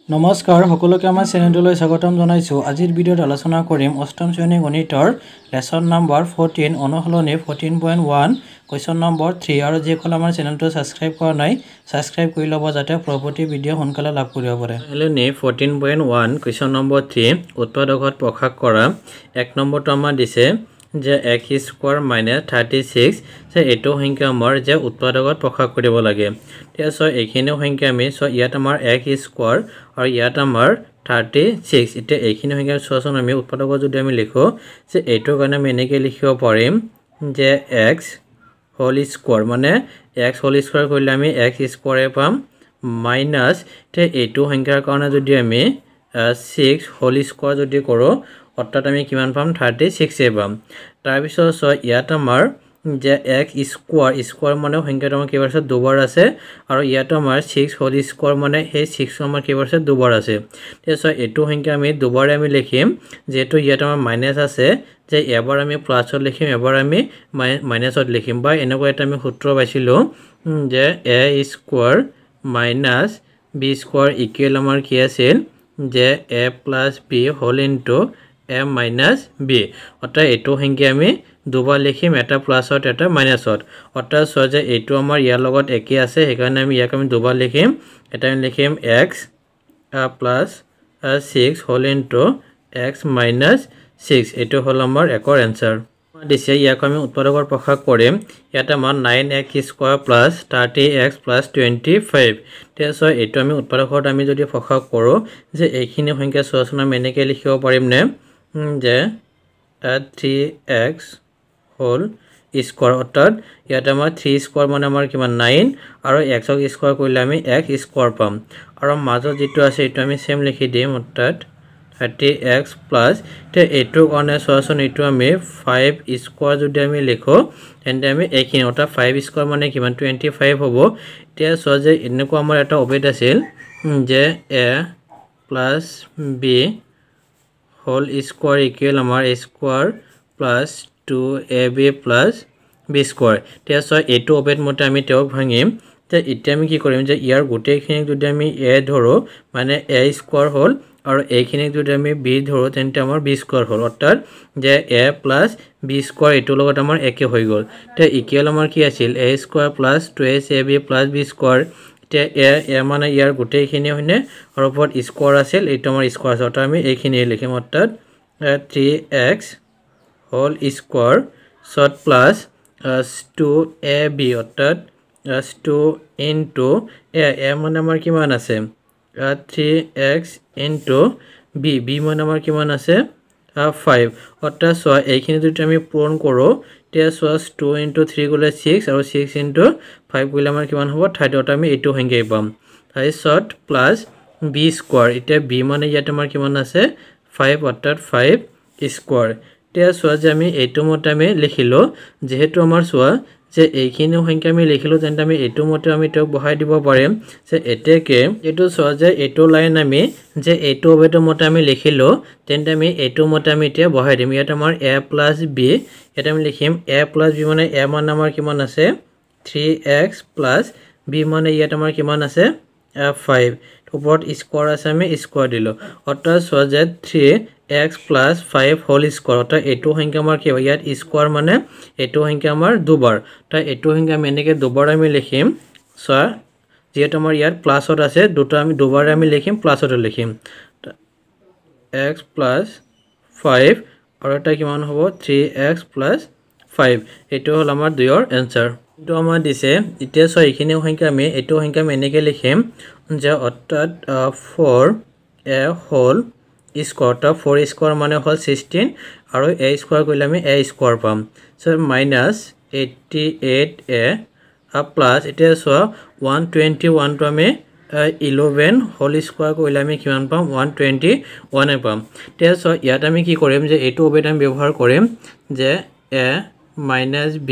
নমস্কাৰ সকলোকে আমাৰ চেনেললৈ স্বাগতম জনাইছো। আজিৰ ভিডিঅ'ত আলোচনা কৰিম অষ্টম শ্ৰেণী গণিতৰ লেসন নম্বৰ 14 অনুশীলনী 14.1 কোৱেশ্চন নম্বৰ 3 আৰু যিসকল আমাৰ চেনেলটো সাবস্ক্ৰাইব কৰা নাই সাবস্ক্ৰাইব কৰি ল'ব যাতে পৰৱৰ্তী ভিডিঅ' সোনকালে লাভ কৰিব পাৰে। অনুশীলনী 14.1 কোৱেশ্চন নম্বৰ 3 উৎপাদকত প্ৰকাশ কৰা এক নম্বৰটো আমাৰ দিছে যে x স্কয়াৰ - 36 যে এটো সংখ্যা আমাৰ যে উৎপাদকত প্ৰকাশ কৰিব লাগে। তেতিয়া সো এইখিনি সংখ্যা আমি সো ইয়াত আমাৰ x স্কয়াৰ আৰু ইয়াত আমাৰ 36 এতিয়া এইখিনি সংখ্যা সোচন আমি উৎপাদকত যদি আমি লিখো যে এটো কাৰণে আমি এনেকৈ লিখিব পাৰিম যে x হোল স্কয়াৰ মানে x হোল স্কয়াৰ কৰিলে আমি x স্কয়াৰে পাম মাইনাস তে এটো সংখ্যাৰ কাৰণে যদি আমি 6 হোল স্কয়াৰ যদি কৰো অৰ্থাৎ আমি কিমান পাম 36 এ পাম। তাৰ পিছত সো ইয়াত আমাৰ যে x স্কয়াৰ মানে সংখ্যাটো আমাৰ কেইবাৰ আছে দুবাৰ আছে আৰু ইয়াত আমাৰ 6 হোল স্কয়াৰ মানে এই 6 আমাৰ কেইবাৰ আছে দুবাৰ আছে। তে সো এটো সংখ্যা আমি দুবাৰে আমি লিখিম যেটো ইয়াত আমাৰ মাইনাস আছে যে এবাৰ আমি প্লাসত লিখিম এবাৰ আমি মাইনাসত লিখিম বা এনেকুৱা এটা আমি সূত্ৰ পাইছিলো যে a square minus b square equal আমাৰ কি আছিল যে a plus b whole into a minus b অৰ্থাৎ এটো সংখ্যা আমি দুবাৰ লিখিম এটা প্লাসত এটা মাইনাসত অৰ্থাৎ সো যে এটো আমাৰ ইয়াৰ লগত একে আছে সেইকাৰণে আমি ইয়াক আমি দুবাৰ লিখিম এটা আমি লিখিম x plus 6 whole into x minus 6 এটো হল আমাৰ একৰ এনসাৰ দিছে। ইয়াক আমি উৎপাদকৰ প্ৰকাশ কৰিম ইয়াত আমাৰ 9x square plus 30x plus 25 তে সো এটো আমি উৎপাদকত আমি যদি প্ৰকাশ কৰো যে এইখিনি সংখ্যা সোচন আমি এনেকৈ লিখিব পাৰিম নে যে 3x হোল স্কয়াৰ অৰ্থাৎ ইয়াত আমাৰ 3 স্কয়াৰ মানে আমাৰ কিমান 9 আৰু x স্কয়াৰ কৰিলে আমি x স্কয়াৰ পাম আৰু মাজত যেটো আছে এটো আমি সেম লিখি দিম অৰ্থাৎ 30x প্লাস তে এটো কাৰণে সোচন এটো আমি 5 স্কয়াৰ যদি আমি লিখো তেন্তে আমি এইখিনি অৰ্থাৎ 5 স্কয়াৰ মানে কিমান 25 হ'ব। তে সো যে এনেকুৱা আমাৰ এটা অবেদ আছিল যে a plus b whole square equal আমাৰ a square plus 2ab plus b square. তে সো এটো অবেদ মতে আমি তেওক ভাঙিম তে এতিয়া আমি কি কৰিম যে ইয়াৰ গোটেইখিনি যদি আমি a ধৰো মানে a স্কয়াৰ হল আৰু এইখিনি যদি আমি b ধৰো তেন্তে আমাৰ b স্কয়াৰ হল অৰ্থাৎ যে a প্লাস b স্কয়াৰ এটো লগত আমাৰ একে হৈ গল। তে ইকুৱেল আমাৰ কি আছিল a square plus 2ab plus b square তে a মানে ইয়াৰ গোটেইখিনি হয়নে আৰু ওপৰত স্কয়াৰ আছিল এটো আমাৰ স্কয়াৰ আছে অৰ্থাৎ আমি এইখিনি লিখিম অৰ্থাৎ 3x whole square short plus 2ab অৰ্থাৎ 2 ইনটু a মানে আমাৰ কিমান আছে 3x ইনটু b মানে আমাৰ কিমান আছে 5 অৰ্থাৎ সো এইখিনি যদি আমি পূৰণ কৰো তে সো 2 ইনটু 3 গলে 6 আৰু 6 ইনটু 5 গলে আমাৰ কিমান হ'ব 30 অৰ্থাৎ আমি এটো সংখ্যাই পাম তাৰপিছত প্লাস b স্কয়াৰ এতিয়া b মানে ইয়াত আমাৰ কিমান আছে 5 অৰ্থাৎ 5 স্কয়াৰ। তে সো যে আমি এটো মতে আমি লিখিলো যেহেতু আমাৰ সোৱা যে এইখিনি সংখ্যা আমি লিখিলো তেন্তে আমি এটো মতে আমি তেওক বহাই দিব পাৰিম যে এতেকে এটো সোৱা যে এটো লাইন আমি যে এটো অবেদৰ মতে আমি লিখিলো তেন্তে আমি এটো মতে আমি এতিয়া বহাই দিম ইয়াত আমাৰ a প্লাস b এটা আমি লিখিম a প্লাস b মানে a মানে আমাৰ কিমান আছে 3x প্লাস b মানে ইয়াত আমাৰ কিমান আছে 5 ওপৰত স্কয়াৰ আছে আমি স্কয়াৰ দিলো অৰ্থাৎ সোৱা যে 3x প্লাস 5 হোল স্কয়াৰ অৰ্থাৎ এটো সংখ্যা আমাৰ কি হয় ইয়াত স্কয়াৰ মানে এটো সংখ্যা আমাৰ দুবাৰ তাই এটো সংখ্যা আমি এনেকৈ দুবাৰ আমি লিখিম সোৱা যেটো আমাৰ ইয়াত প্লাসত আছে দুটা আমি দুবাৰ আমি লিখিম প্লাসত লিখিম x প্লাস 5 আৰু এটা কিমান হ'ব 3x প্লাস 5 এটো হল আমাৰ দুইৰ এনসাৰ। তো আমাৰ দিছে এতিয়া সো এইখিনি সংখ্যা আমি এটো সংখ্যা আমি এনেকৈ লিখিম যে অৰ্থাৎ 4a হোল স্কয়াৰ 4 স্কয়াৰ মানে হল 16 আৰু a স্কয়াৰ কৰিলে আমি a স্কয়াৰ পাম সো মাইনাস 88a প্লাস এতিয়া সো 121 তো আমি 11 হোল স্কয়াৰ কৰিলে আমি কিমান পাম 121 এ পাম। তে সো ইয়াত আমি কি কৰিম যে এটো অবেদ আমি ব্যৱহাৰ কৰিম যে a minus b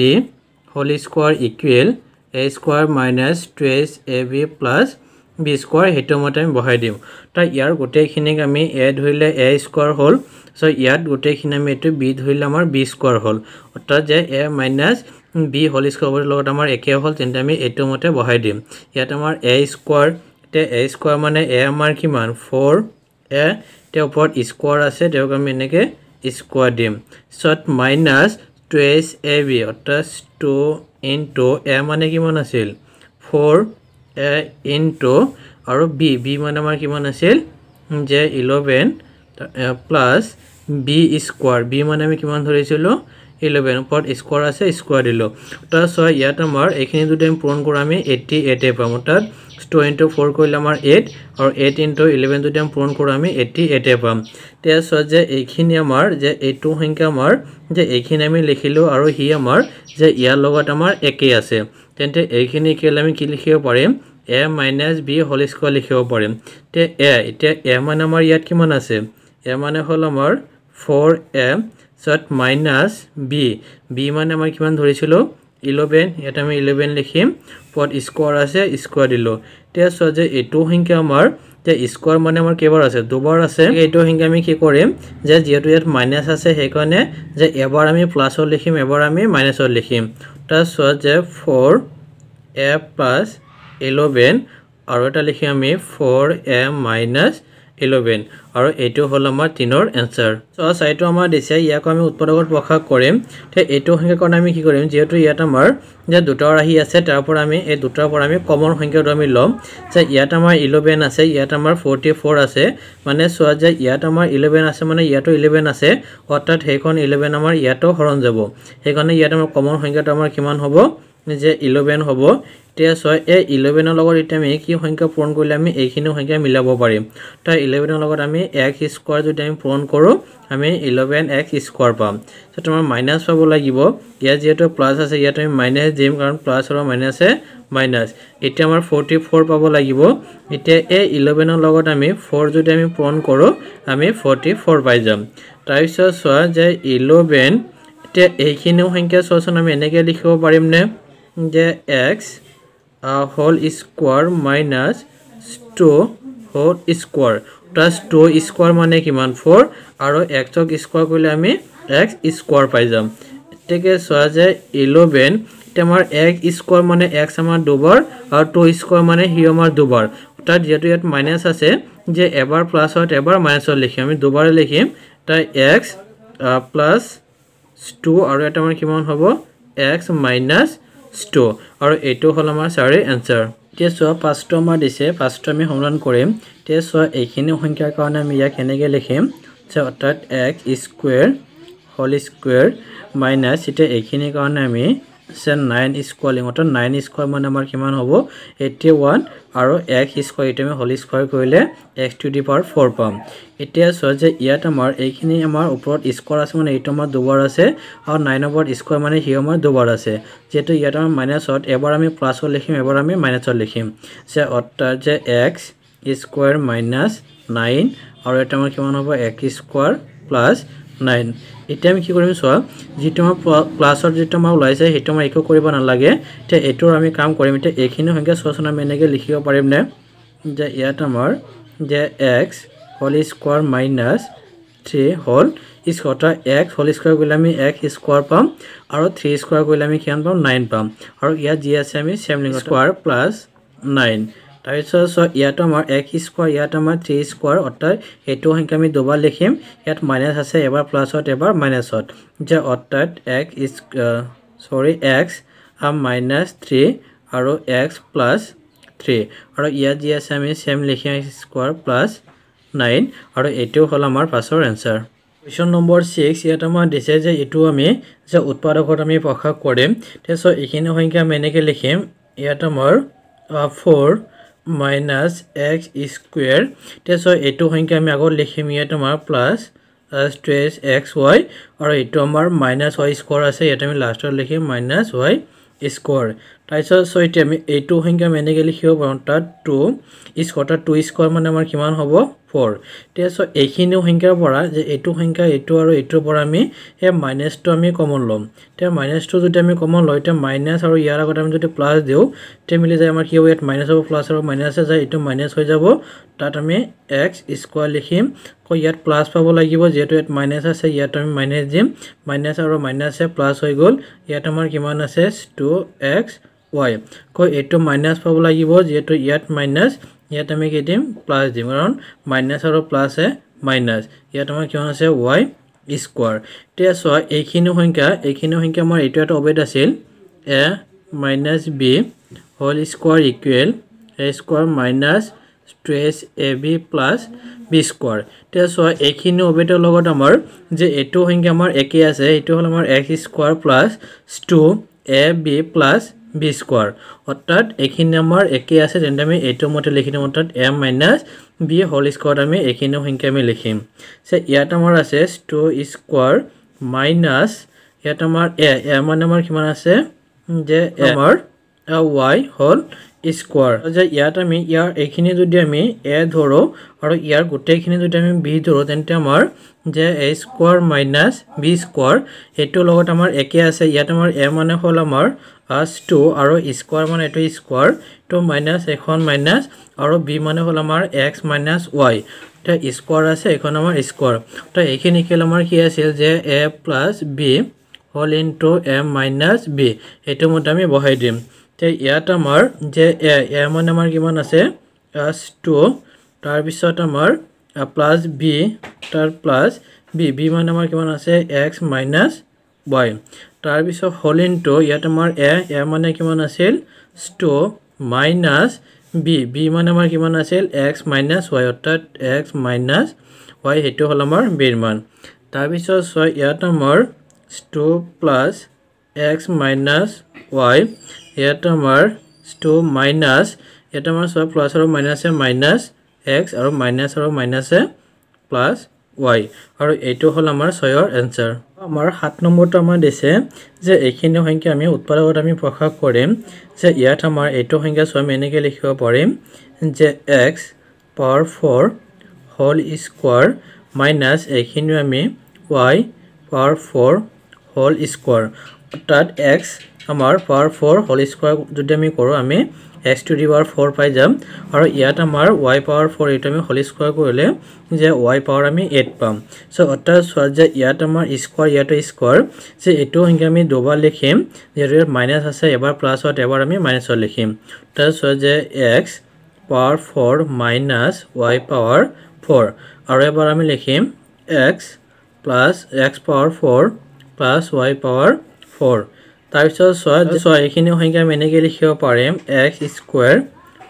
whole square equal a square minus 12ab plus b square হেটো মতে আমি বহাই দিম তাই ইয়াৰ গোটেইখিনিক আমি a ধৰিলে a স্কয়াৰ হল সো ইয়াত গোটেইখিনি আমি এটো b ধৰিলে আমাৰ b স্কয়াৰ হল অৰ্থাৎ যে a minus b whole square লগত আমাৰ একে হল তেন্তে আমি এটো মতে বহাই দিম ইয়াত আমাৰ a স্কয়াৰ তে a স্কয়াৰ মানে a আমাৰ কিমান 4a তে ওপৰত স্কয়াৰ আছে তেওক আমি এনেকে স্কয়াৰ দিম সত মাইনাস 2ab অৰ্থাৎ 2 into a মানে কিমান আছিল 4a into আৰু b মানে আমাৰ কিমান আছিল যে 11 plus b স্কয়াৰ b মানে আমি কিমান ধৰিছিলো 11 ওপৰত স্কয়াৰ আছে স্কয়াৰ দিলো তা সো ইয়াত আমাৰ এইখিনি যদি আমি পূৰণ কৰো আমি 88 পাম অৰ্থাৎ 2 into 4 কৰিলে আমাৰ 8 আৰু 8 into 11 যদি আমি পূৰণ কৰো আমি 88 পাম তে সো যে এইখিনি আমাৰ যে এইটো সংখ্যা আমাৰ যে এইখিনি আমি লিখিলো আৰু হি আমাৰ যে ইয়াৰ লগত আমাৰ একে আছে তেন্তে এইখিনি কেলে আমি কি লিখিব পাৰিম a minus b whole square লিখিব পাৰিম তে a এতিয়া a মানে আমাৰ ইয়াত কিমান আছে a মানে হল আমাৰ 4a সত minus b মানে আমাৰ কিমান ধৰিছিলো 11 এটা আমি 11 লিখিম পদ স্কয়াৰ আছে স্কয়াৰ দিলো তে সো যে এটো সংখ্যা আমাৰ তে স্কয়াৰ মানে আমাৰ কেবাৰ আছে দুবাৰ আছে এটো সংখ্যা আমি কি কৰিম যে যেহেতু ইয়াত মাইনাস আছে হেকাৰণে যে এবাৰ আমি প্লাসৰ লিখিম এবাৰ আমি মাইনাসৰ লিখিম তা সো যে 4a plus 11 আৰু এটা লিখি আমি 4a minus 11 আৰু এটো হল আমাৰ 3 ৰ आंसर সো সাইটো আমাৰ দিছে ইয়াক আমি উৎপাদকত প্ৰকাশ কৰিম তে এটো সংখ্যা কাৰণ আমি কি কৰিম যেহেতু ইয়াত আমাৰ যে দুটা ৰাহি আছে তাৰ পৰা আমি এই দুটাৰ পৰা আমি কমন সংখ্যাটো আমি লম যে ইয়াত আমাৰ 11 আছে ইয়াত আমাৰ 44 আছে মানে সোৱা যে ইয়াত আমাৰ 11 আছে মানে ইয়াতো 11 আছে অৰ্থাৎ হেখন 11 আমাৰ ইয়াতো হৰণ যাব হেকাৰণে ইয়াত আমাৰ কমন সংখ্যাটো আমাৰ কিমান হ'ব যে 11 হ'ব তে সো এই 11 ৰ লগত এটা আমি কি সংখ্যা পূৰণ কৰিলে আমি এইখিনি সংখ্যা মিলাব পাৰিম তা 11 ৰ লগত আমি x স্কয়াৰ যদি আমি পূৰণ কৰো আমি 11x স্কয়াৰ পাম সো তোমাৰ মাইনাস পাব লাগিব ইয়া যেটো প্লাস আছে ইয়াত আমি মাইনাস দিম কাৰণ প্লাস আৰু মাইনাসে মাইনাস এটা আমাৰ 44 পাব লাগিব এতিয়া এই 11 ৰ লগত আমি 4 যদি আমি পূৰণ কৰো আমি 44 পাই যাম তাৰপিছত সোৱা যে 11 তে এইখিনি সংখ্যা সোচন আমি এনেকে লিখিব পাৰিম নে যে x whole square minus 2 whole square plus 2 square মানে কিমান 4 আৰু x ক স্কয়াৰ কৰিলে আমি x স্কয়াৰ পাই যাম এতেকে সোৱা যে 11 তেমাৰ x স্কয়াৰ মানে x আমাৰ দুবাৰ আৰু 2 স্কয়াৰ মানে হি আমাৰ দুবাৰ অৰ্থাৎ যেটো ইয়াত মাইনাস আছে যে এবাৰ প্লাস হয় এবাৰ মাইনাসৰ লিখিম আমি দুবাৰ লিখিম তাই x plus 2 আৰু এটা আমাৰ কিমান হ'ব x minus 2 আৰু এটো হল আমাৰ চাৰি आंसर তে সো পাঁচটো আমাৰ দিছে পাঁচটো আমি সমাধান কৰিম তে সো এইখিনি সংখ্যাৰ কাৰণে আমি ইয়াক এনেকৈ লিখিম যে অৰ্থাৎ x square whole square minus এটা এইখিনি কাৰণে আমি 9 স্কয়াৰ লিখম অৰ্থাৎ 9 স্কয়াৰ মানে আমাৰ কিমান হ'ব 81 আৰু x স্কয়াৰ এটা আমি হোল স্কয়াৰ কৰিলে x টু দি পাৱাৰ 4 পাম এতিয়া সো যে ইয়াত আমাৰ এইখিনি আমাৰ ওপৰত স্কয়াৰ আছে মানে এইটো আমাৰ দুবাৰ আছে আৰু 9 ওপৰত স্কয়াৰ মানে হি আমাৰ দুবাৰ আছে যেটো ইয়াত আমাৰ মাইনাসত এবাৰ আমি প্লাসৰ লিখিম এবাৰ আমি মাইনাসৰ লিখিম যে অৰ্থাৎ যে x স্কয়াৰ মাইনাস 9 আৰু এটা আমাৰ কিমান হ'ব x স্কয়াৰ প্লাস 9 এটা আমি কি কৰিম সোৱা যেটো আমাৰ প্লাসৰ যেটো আমাৰ ওলাইছে হেটো আমাৰ একো কৰিব নালাগে তে এটোৰ আমি কাম কৰিম তে এইখিনি সংখ্যা সোচন আমি এনেকৈ লিখিব পাৰিম নে যে ইয়াত আমাৰ যে x whole square minus 3 whole square x whole square কৰিলে আমি x স্কয়াৰ পাম আৰু 3 স্কয়াৰ কৰিলে আমি কিমান পাম 9 পাম আৰু ইয়াত যি আছে আমি সেম লিখিম স্কয়াৰ প্লাস 9 তাৰপিছত সো ইয়াত আমাৰ x স্কয়াৰ ইয়াত আমাৰ 3 স্কয়াৰ অৰ্থাৎ এটো সংখ্যা আমি দুবাৰ লিখিম ইয়াত মাইনাস আছে এবাৰ প্লাসত এবাৰ মাইনাসত যে অৰ্থাৎ x minus 3 আৰু x plus 3 আৰু ইয়াত যি আছে আমি সেম লিখিম x স্কয়াৰ প্লাস 9 আৰু এটো হল আমাৰ পাছৰ आंसर কোৱেশ্চন নম্বৰ 6 ইয়াত আমাৰ দিছে যে এটো আমি যে উৎপাদকত আমি প্ৰকাশ কৰিম তে সো এইখিনি সংখ্যা আমি এনেকৈ লিখিম ইয়াত আমাৰ 4 minus x square তে সো এটো সংখ্যা আমি আগত লিখিম ইয়াত আমাৰ প্লাস 2xy আৰু এটো আমাৰ minus y স্কয়াৰ আছে ইয়াত আমি লাষ্টত লিখিম minus y স্কয়াৰ তাৰপিছত সো এতিয়া আমি এটো সংখ্যা আমি এনেকৈ লিখিব পাৰোঁ তাত 2 স্কয়াৰ মানে আমাৰ কিমান হ'ব 4 তে সো এইখিনি সংখ্যাৰ পৰা যে এটো সংখ্যা এটো আৰু এটোৰ পৰা আমি এই মাইনাসটো আমি কমন লম তে মাইনাসটো যদি আমি কমন লয় তে মাইনাস আৰু ইয়াৰ আগত আমি যদি প্লাস দিও তে মিলি যায় আমাৰ কি হ'ব ইয়াত মাইনাস হ'ব প্লাস আৰু মাইনাসে যায় এটো মাইনাস হৈ যাব তাত আমি x স্কয়াৰ লিখিম কো ইয়াত প্লাস পাব লাগিব যেটো ইয়াত মাইনাস আছে ইয়াত আমি মাইনাস দিম মাইনাস আৰু মাইনাসে প্লাস হৈ গল ইয়াত আমাৰ কিমান আছে 2xy কো এটো মাইনাস পাব লাগিব যেটো ইয়াত মাইনাস ইয়াত আমি কি দিম প্লাস দিম কাৰণ মাইনাস আৰু প্লাসে মাইনাস ইয়াত আমাৰ কিমান আছে y স্কয়াৰ তে সো এইখিনি সংখ্যা আমাৰ এটো এটা অবেদ আছিল a minus b whole square equal a square minus 2ab plus b square তে সো এইখিনি অবেদৰ লগত আমাৰ যে এটো সংখ্যা আমাৰ একে আছে এটো হল আমাৰ x square plus 2ab plus b square অৰ্থাৎ এইখিনি আমাৰ একে আছে যেন আমি এটো মতে লিখিম অৰ্থাৎ a minus b whole square আমি এইখিনি সংখ্যা আমি লিখিম সে ইয়াত আমাৰ আছে 2 square minus ইয়াত আমাৰ a মানে আমাৰ কিমান আছে যে আমাৰ y whole square যে ইয়াত আমি ইয়াৰ এইখিনি যদি আমি a ধৰো আৰু ইয়াৰ গোটেইখিনি যদি আমি b ধৰো তেন্তে আমাৰ যে a square minus b square এটো লগত আমাৰ একে আছে ইয়াত আমাৰ a মানে হল আমাৰ 2 আৰু square মানে এটো square তো minus এখন minus আৰু b মানে হল আমাৰ x minus y তে square আছে এখন আমাৰ square তো এইখিনি কেল আমাৰ কি আছিল যে a plus b whole into a minus b এটো মতে আমি বহাই দিম তে ইয়াত আমাৰ যে a মানে আমাৰ কিমান আছে 2 তাৰ পিছত আমাৰ প্লাস b তাৰ প্লাস b মানে আমাৰ কিমান আছে x minus y তাৰ পিছত whole into ইয়াত আমাৰ a মানে কিমান আছিল 2 minus b মানে আমাৰ কিমান আছিল x minus y অৰ্থাৎ x minus y হেতু হল আমাৰ b ৰ মান তাৰ পিছত ইয়াত আমাৰ 2 plus x minus y ইয়াত আমাৰ 2 minus ইয়াত আমাৰ প্লাস আৰু মাইনাসে মাইনাস x আৰু মাইনাস এ প্লাস y আৰু এইটো হল আমাৰ 6 ৰ आंसर আমাৰ 7 নম্বৰটো আমাৰ দিছে যে এইখিনি সংখ্যা আমি উৎপাদকত আমি প্ৰকাশ কৰিম যে ইয়াত আমাৰ এইটো সংখ্যা আমি এনেকৈ লিখিব পাৰিম যে x power 4 whole square minus এইখিনি আমি y power 4 whole square অৰ্থাৎ x আমাৰ power 4 whole square যদি আমি কৰো আমি x to the power 4 পাই যাম আৰু ইয়াত আমাৰ y power 4 এটা আমি whole square কৰিলে যে y power আমি 8 পাম সো অৰ্থাৎ যে ইয়াত আমাৰ স্কয়াৰ ইয়াত স্কয়াৰ যে এটো সংখ্যা আমি দুবাৰ লিখিম যেৰ মাইনাস আছে এবাৰ প্লাস হত এবাৰ আমি মাইনাসত লিখিম তাৰ যে x power 4 minus y power 4 আৰু এবাৰ আমি লিখিম x plus x power 4 plus y power 4 তাৰপিছত এইখিনি সংখ্যা আমি এনেকৈ লিখিব পাৰিম x square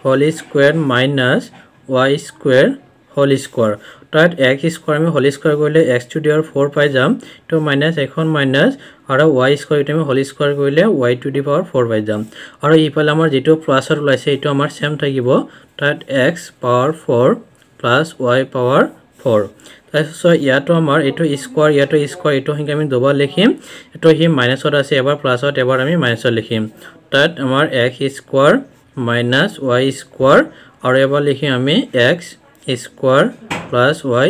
whole square minus y square whole square তাত x square আমি whole square কৰিলে x to the power 4 পাই যাম তো মাইনাস এখন মাইনাস আৰু y square আমি whole square কৰিলে y to the power 4 পাই যাম আৰু ইফালে আমাৰ যেটো প্লাসৰ ওলাইছে এটো আমাৰ সেম থাকিব তাত x power 4 plus y power 4 তাৰপিছত ইয়াতো আমাৰ এটো স্কয়াৰ এটো সংখ্যা আমি দুবাৰ লিখিম এটো হি মাইনাসত আছে এবাৰ প্লাসত এবাৰ আমি মাইনাসত লিখিম তাত আমাৰ x square minus y square আৰু এবাৰ লিখিম আমি x square plus y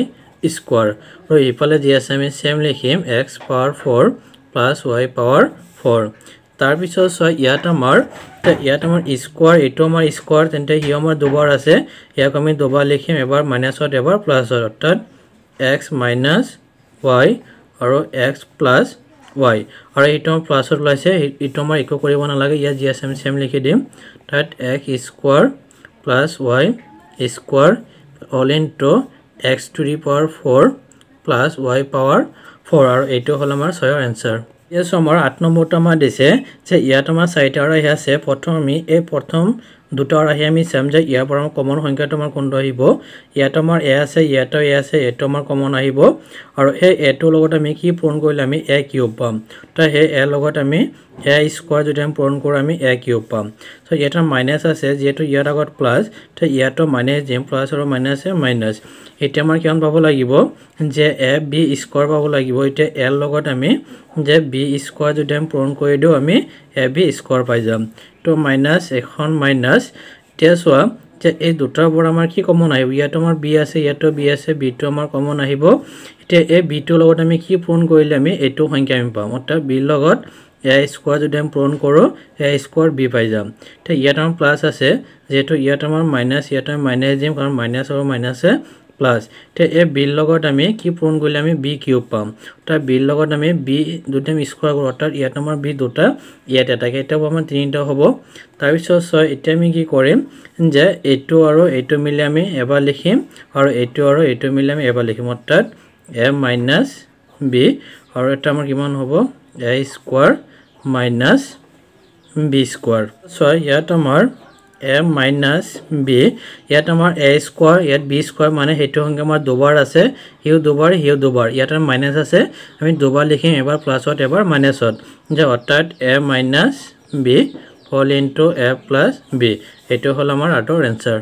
square আৰু ইফালে যি আছে আমি সেম লিখিম x power 4 plus y power 4 তাৰ পিছত ইয়াত আমাৰ স্কয়াৰ এটো আমাৰ স্কয়াৰ তেন্তে হি আমাৰ দুবাৰ আছে ইয়াক আমি দুবাৰ লিখিম এবাৰ মাইনাসত এবাৰ প্লাসত অৰ্থাৎ x minus y আৰু x plus y আৰু এটো প্লাসত ওলাইছে এটো আমাৰ ইকো কৰিব না লাগে ইয়া জি আছে আমি সেম লিখি দিম তাত x square plus y square all into x to the power 4 plus y power 4 আৰু এটো হল আমাৰ 6 ৰ आंसर ইয়াৰ আমাৰ 8 নম্বৰটো আমাৰ দিছে যে ইয়াত আমাৰ 4টা ৰাহি আছে প্ৰথম আমি এই প্ৰথম দুটা ৰাহি আমি সমঝে ইয়াৰ পৰা কমন সংখ্যাটো আমাৰ কোনটো আহিব ইয়াত আমাৰ a আছে ইয়াতো a আছে এটো আমাৰ কমন আহিব আৰু এই a টো লগত আমি কি পূৰণ কৰিলে আমি a কিউব পাম তো এই a লগত আমি a স্কয়াৰ যদি আমি পূৰণ কৰো আমি a কিউব পাম তো এটা মাইনাস আছে যেটো ইয়াৰ আগত প্লাস তো ইয়াতো মাইনাস যেম প্লাস আৰু মাইনাসে মাইনাস এটা আমাৰ কিমান পাব লাগিব যে a b স্কয়াৰ পাব লাগিব এটা l লগত আমি যে b স্কয়াৰ যদি আমি পূৰণ কৰি দিও আমি a b স্কয়াৰ পাই যাম তো মাইনাস এখন মাইনাস তেছোৱা যে এই দুটাৰ পৰা আমাৰ কি কমন আহিব ইয়াত আমাৰ b আছে ইয়াতো b আছে b টো আমাৰ কমন আহিব এতিয়া এই b টো লগত আমি কি পূৰণ কৰিলে আমি এটো সংখ্যা আমি পাম অৰ্থাৎ b লগত a স্কয়াৰ যদি আমি পূৰণ কৰো a স্কয়াৰ b পাই যাম তে ইয়াত আমাৰ প্লাস আছে যেটো ইয়াত আমাৰ মাইনাস ইয়াত আমি মাইনাস দিম কাৰণ মাইনাস আৰু মাইনাসে প্লাস এতিয়া এ বিৰ লগত আমি কি পূৰণ কৰিলে আমি বি কিউব পাম তাৰ বিৰ লগত আমি বি দুটা স্কয়াৰ কৰোঁ অৰ্থাৎ ইয়াত আমাৰ বি দুটা ইয়াত এটাকে এটা আমাৰ তিনিটা হ'ব তাৰ পিছত ছয় এতিয়া আমি কি কৰিম যে এইটো আৰু এইটো মিলি আমি এবাৰ লিখিম আৰু এইটো মিলি আমি এবাৰ লিখিম অৰ্থাৎ a minus b আৰু এটা আমাৰ কিমান হ'ব a square minus b square ছয় ইয়াত আমাৰ a minus b ইয়াত আমাৰ a স্কয়াৰ ইয়াত b স্কয়াৰ মানে হেতু সংখ্যা আমাৰ দুবাৰ আছে হিউ দুবাৰ ইয়াত মাইনাস আছে আমি দুবাৰ লিখিম এবাৰ প্লাসত এবাৰ মাইনাসত যে অৰ্থাৎ a minus b whole into a plus b এটো হল আমাৰ আটোৰ এনসাৰ